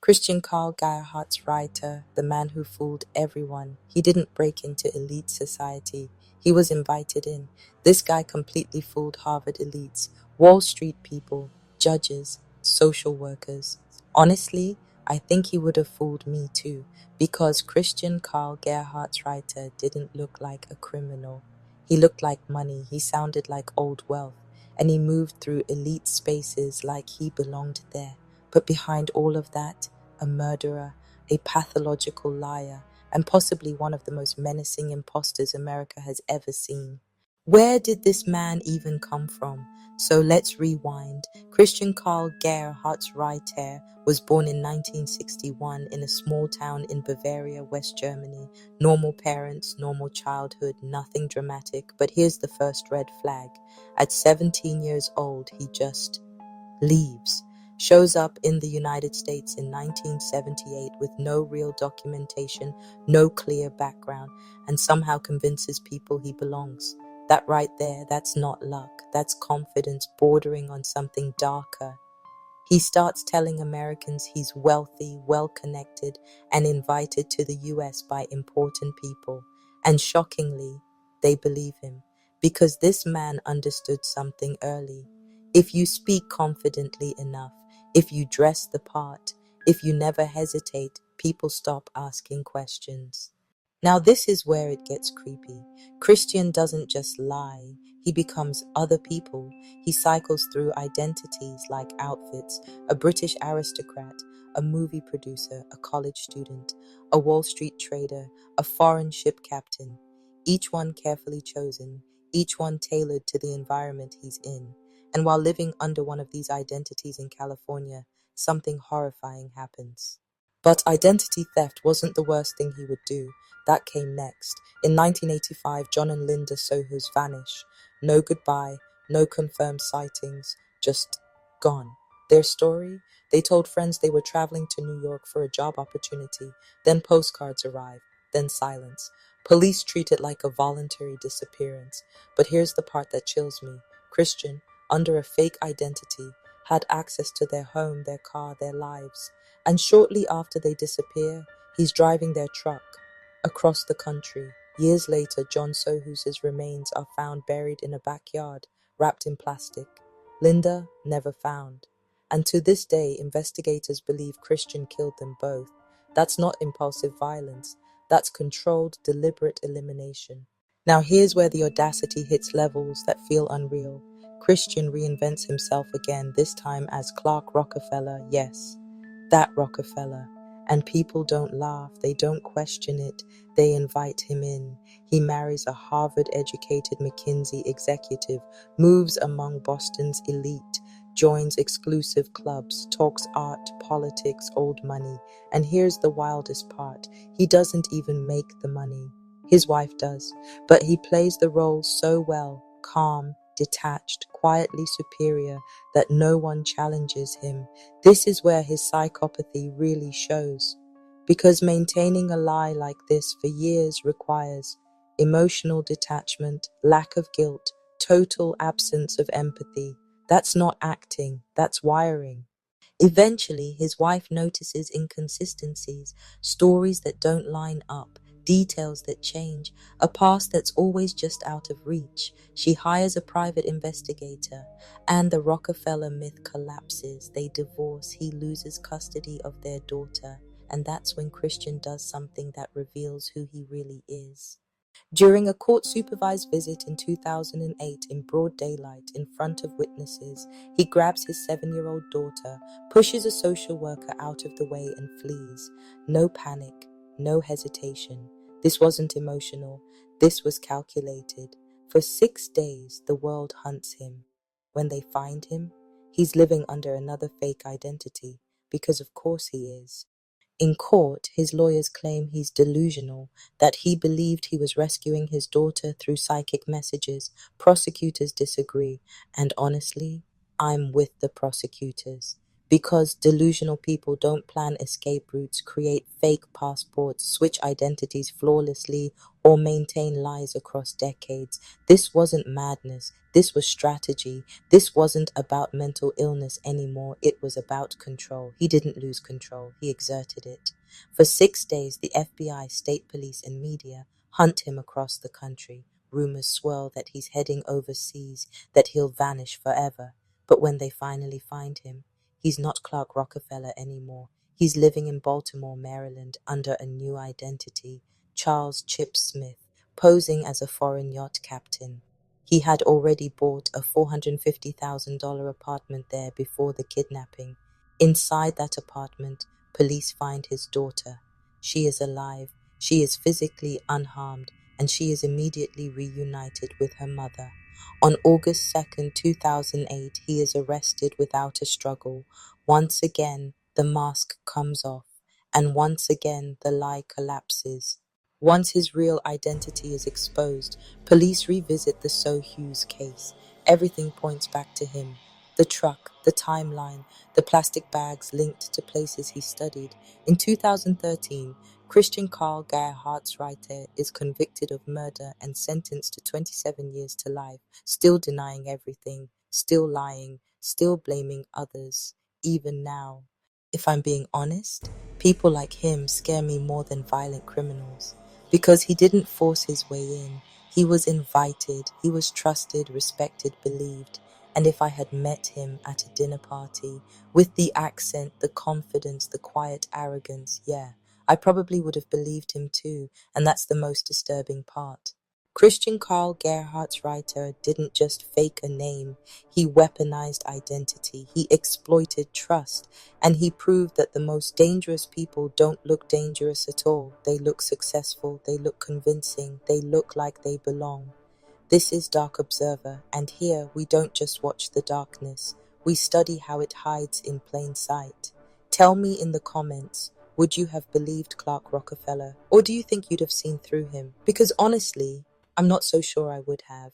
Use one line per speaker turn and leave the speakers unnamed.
Christian Karl Gerhardt's writer, the man who fooled everyone. He didn't break into elite society. He was invited in. This guy completely fooled Harvard elites, Wall Street people, judges, social workers. Honestly, I think he would have fooled me too, because Christian Karl Gerhardt's writer didn't look like a criminal. He looked like money, he sounded like old wealth, and he moved through elite spaces like he belonged there. But behind all of that, a murderer, a pathological liar, and possibly one of the most menacing imposters America has ever seen. Where did this man even come from? So let's rewind. Christian Karl Gerhardt's Reiter was born in 1961 in a small town in Bavaria, West Germany. Normal parents, normal childhood, nothing dramatic. But here's the first red flag. At 17 years old, he just leaves. Shows up in the United States in 1978 with no real documentation, no clear background, and somehow convinces people he belongs. That right there, that's not luck. That's confidence bordering on something darker. He starts telling Americans he's wealthy, well-connected, and invited to the US by important people. And shockingly, they believe him, because this man understood something early. If you speak confidently enough, if you dress the part, if you never hesitate, people stop asking questions. Now, this is where it gets creepy. Christian doesn't just lie, he becomes other people. He cycles through identities like outfits, a British aristocrat, a movie producer, a college student, a Wall Street trader, a foreign ship captain. Each one carefully chosen, each one tailored to the environment he's in. And while living under one of these identities in California, something horrifying happens. But identity theft wasn't the worst thing he would do. That came next. In 1985, John and Linda Sohus vanish. No goodbye, no confirmed sightings, just gone. Their story? They told friends they were traveling to New York for a job opportunity. Then postcards arrive, then silence. Police treat it like a voluntary disappearance. But here's the part that chills me. Christian, under a fake identity, had access to their home, their car, their lives. And shortly after they disappear, he's driving their truck across the country. Years later, John Sohus's remains are found buried in a backyard, wrapped in plastic. Linda never found. And to this day, investigators believe Christian killed them both. That's not impulsive violence. That's controlled, deliberate elimination. Now here's where the audacity hits levels that feel unreal. Christian reinvents himself again, this time as Clark Rockefeller, yes, that Rockefeller. And people don't laugh, they don't question it, they invite him in. He marries a Harvard-educated McKinsey executive, moves among Boston's elite, joins exclusive clubs, talks art, politics, old money. And here's the wildest part, he doesn't even make the money. His wife does, but he plays the role so well, calm, detached, quietly superior, that no one challenges him. This is where his psychopathy really shows. Because maintaining a lie like this for years requires emotional detachment, lack of guilt, total absence of empathy. That's not acting, that's wiring. Eventually, his wife notices inconsistencies, stories that don't line up, details that change, a past that's always just out of reach. She hires a private investigator, and the Rockefeller myth collapses. They divorce, he loses custody of their daughter, and that's when Christian does something that reveals who he really is. During a court-supervised visit in 2008 in broad daylight in front of witnesses, he grabs his 7-year-old daughter, pushes a social worker out of the way and flees. No panic, no hesitation. This wasn't emotional. This was calculated. For 6 days, the world hunts him. When they find him, he's living under another fake identity, because of course he is. In court, his lawyers claim he's delusional, that he believed he was rescuing his daughter through psychic messages. Prosecutors disagree, and honestly, I'm with the prosecutors. Because delusional people don't plan escape routes, create fake passports, switch identities flawlessly, or maintain lies across decades. This wasn't madness. This was strategy. This wasn't about mental illness anymore. It was about control. He didn't lose control. He exerted it. For 6 days, the FBI, state police, and media hunt him across the country. Rumors swirl that he's heading overseas, that he'll vanish forever. But when they finally find him, he's not Clark Rockefeller anymore. He's living in Baltimore, Maryland, under a new identity, Charles Chip Smith, posing as a foreign yacht captain. He had already bought a $450,000 apartment there before the kidnapping. Inside that apartment, police find his daughter. She is alive, she is physically unharmed, and she is immediately reunited with her mother. On August 2nd, 2008, he is arrested without a struggle. Once again, the mask comes off, and once again, the lie collapses. Once his real identity is exposed, police revisit the So Hughes case. Everything points back to him. The truck, the timeline, the plastic bags linked to places he studied. In 2013, Christian Karl Gerhardsreiter is convicted of murder and sentenced to 27 years to life, still denying everything, still lying, still blaming others, even now. If I'm being honest, people like him scare me more than violent criminals. Because he didn't force his way in. He was invited, he was trusted, respected, believed. And if I had met him at a dinner party, with the accent, the confidence, the quiet arrogance, yeah, I probably would have believed him too, and that's the most disturbing part. Christian Karl Gerhardsreiter didn't just fake a name, he weaponized identity, he exploited trust, and he proved that the most dangerous people don't look dangerous at all. They look successful, they look convincing, they look like they belong. This is Dark Observer, and here we don't just watch the darkness, we study how it hides in plain sight. Tell me in the comments, would you have believed Clark Rockefeller, or do you think you'd have seen through him? Because honestly, I'm not so sure I would have.